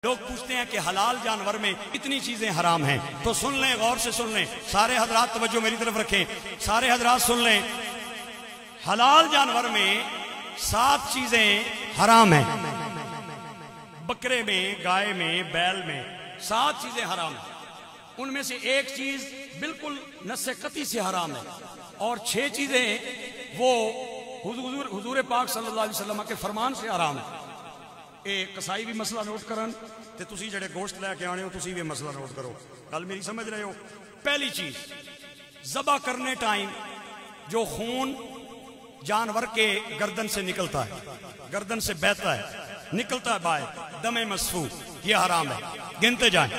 لوگ پوچھتے ہیں کہ حلال جانور میں اتنی چیزیں حرام ہیں، تو سن لیں، غور سے سن لیں، سارے حضرات توجہ میری طرف رکھیں، سارے حضرات سن لیں، حلال جانور میں 7 چیزیں حرام ہیں، بکرے میں، گائے میں، بیل میں 7 چیزیں حرام ہیں، ان میں سے ایک چیز بالکل نص قطعی سے حرام ہے، اور 6 چیزیں وہ حضور پاک صلی اللہ علیہ وسلم کے فرمان سے حرام ہے۔ کسائی بھی مسئلہ نوٹ کرن تے تسی جڑے گوشت لے کے آنے ہو تسی بھی مسئلہ نوٹ کرو، گل میری سمجھ رہے ہو؟ پہلی چیز، ذبح کرنے ٹائم جو خون جانور کے گردن سے نکلتا ہے، گردن سے بہتا ہے، نکلتا ہے باہر، دم مسفوح، یہ حرام ہے، گنتے جائیں،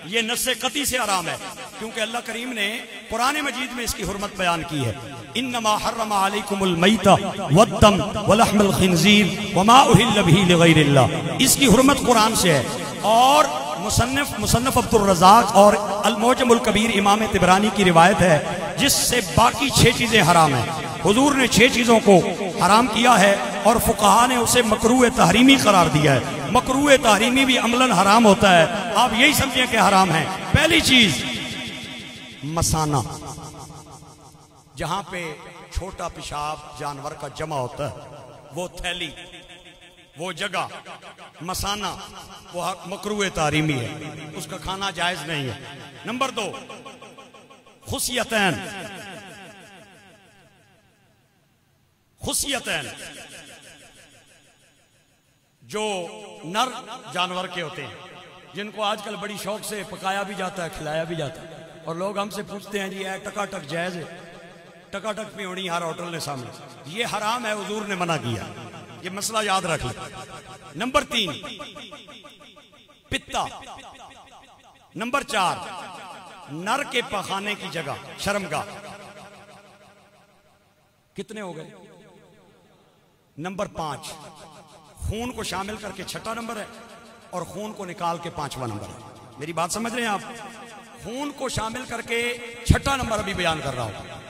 یہ نص قطعی سے حرام ہے، کیونکہ اللہ کریم نے قرآن مجید میں اس کی حرمت بیان کی ہے۔ انما حرم علیکم المیت والدم ولحم الخنزیر وما اہل بہ لغیر اللہ، اس کی حرمت قرآن سے ہے۔ اور مصنف عبد الرزاق اور المعجم الکبیر امام طبرانی کی روایت ہے جس سے باقی 6 چیزیں حرام ہیں۔ حضور نے 6 چیزوں کو حرام کیا ہے اور فقہا نے اسے مکروہ تحریمی قرار دیا ہے۔ مکروہ تحریمی بھی عملاً حرام ہوتا ہے، آپ یہی سمجھیں کہ حرام ہے۔ پہلی چیز، مسانہ، جہاں پہ چھوٹا پیشاب جانور کا جمع ہوتا ہے، وہ تھیلی، وہ جگہ، مسانہ، وہ مکروہ تحریمی ہے، اس کا کھانا جائز نہیں ہے۔ نمبر 2، خصیتین، خصیتین جو نر جانور کے ہوتے ہیں، جن کو آج کل بڑی شوق سے پکایا بھی جاتا ہے، کھلایا بھی جاتا ہے، اور لوگ ہم سے پوچھتے ہیں جی ٹکا ٹک جائز ہے؟ ٹکا ٹک پہ ہونی ہر ہوٹل نے سامنے، یہ حرام ہے، حضور نے منع کیا، یہ مسئلہ یاد رکھ لیں۔ نمبر 3، پتا۔ نمبر 4، نر کے پخانے کی جگہ، شرمگاہ۔ کتنے ہو گئے؟ نمبر 5، خون کو شامل کر کے 6واں نمبر ہے، اور خون کو نکال کے 5واں نمبر ہے۔ میری بات سمجھ رہے ہیں آپ؟ خون کو شامل کر کے 6واں نمبر ابھی بیان کر رہا ہوں۔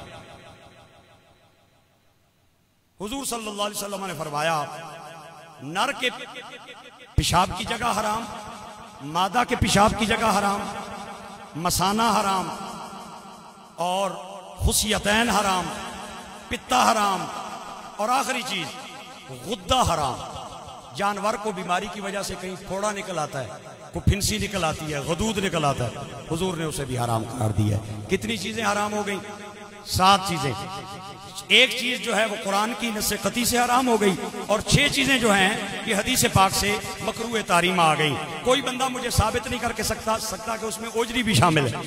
حضور صلی اللہ علیہ وسلم نے فرمایا، نر کے پیشاب کی جگہ حرام، مادہ کے پیشاب کی جگہ حرام، مسانہ حرام، اور خصیتین حرام، پتا حرام، اور آخری چیز غدہ حرام۔ جانور کو بیماری کی وجہ سے کہیں پھوڑا نکل آتا ہے، کوئی پھنسی نکل آتی ہے، غدود نکل آتا ہے، حضور نے اسے بھی حرام قرار دیا ہے۔ کتنی چیزیں حرام ہو گئیں؟ 7 چیزیں۔ ایک چیز جو ہے وہ قرآن کی نص قطعی سے حرام ہو گئی، اور 6 چیزیں جو ہیں یہ حدیث پاک سے مکروہ تحریم آ گئی۔ کوئی بندہ مجھے ثابت نہیں کر کے سکتا کہ اس میں اوجری بھی شامل ہے۔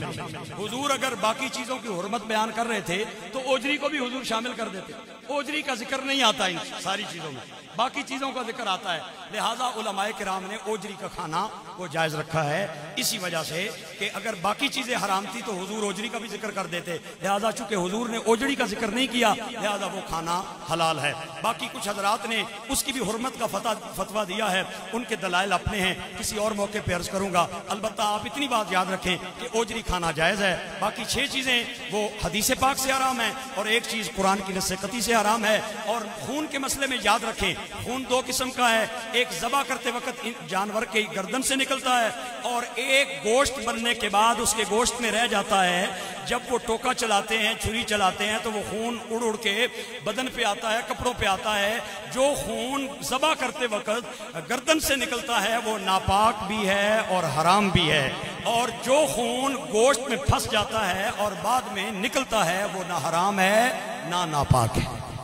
حضور اگر باقی چیزوں کی حرمت بیان کر رہے تھے تو اوجری کو بھی حضور شامل کر دیتے۔ اوجری کا ذکر نہیں آتا ان ساری چیزوں میں، باقی چیزوں کا ذکر آتا ہے، لہٰذا علماء کرام نے اوجری کا کھانا وہ جائز رکھا ہے، اسی وجہ سے کہ اگر باقی چیزیں حرام تھی تو حضور اوجری کا بھی ذکر کر دیتے، لہٰذا چونکہ حضور نے اوجری کا ذکر نہیں کیا لہٰذا وہ کھانا حلال ہے۔ باقی کچھ حضرات نے اس کی بھی حرمت کا فتویٰ دیا ہے، ان کے دلائل اپنے ہیں، کسی اور موقع پہ عرض کروں گا۔ البتہ آپ اتنی بات یاد رکھیں کہ اوجری کھانا جائز ہے، باقی 6 چیزیں وہ حدیث پاک سے حرام ہیں، اور ایک چیز قرآن کی نص قطعی سے حرام ہے۔ اور خون کے مسئلے میں یاد رکھیں، خون 2 قسم کا ہے، ایک ذبح کرتے وقت جانور کے گردن سے نکلتا ہے، اور ایک گوشت بننے کے بعد اس کے گوشت میں رہ جاتا ہے، جب وہ ٹوکا چلاتے ہیں، چھری چلاتے ہیں تو وہ خون اڑ اڑ کے بدن پہ آتا ہے، کپڑوں پہ آتا ہے۔ جو خون ذبح کرتے وقت گردن سے نکلتا ہے وہ ناپاک بھی ہے اور حرام بھی ہے، اور جو خون گوشت میں پھنس جاتا ہے اور بعد میں نکلتا ہے وہ نہ حرام ہے نہ ناپاک ہے۔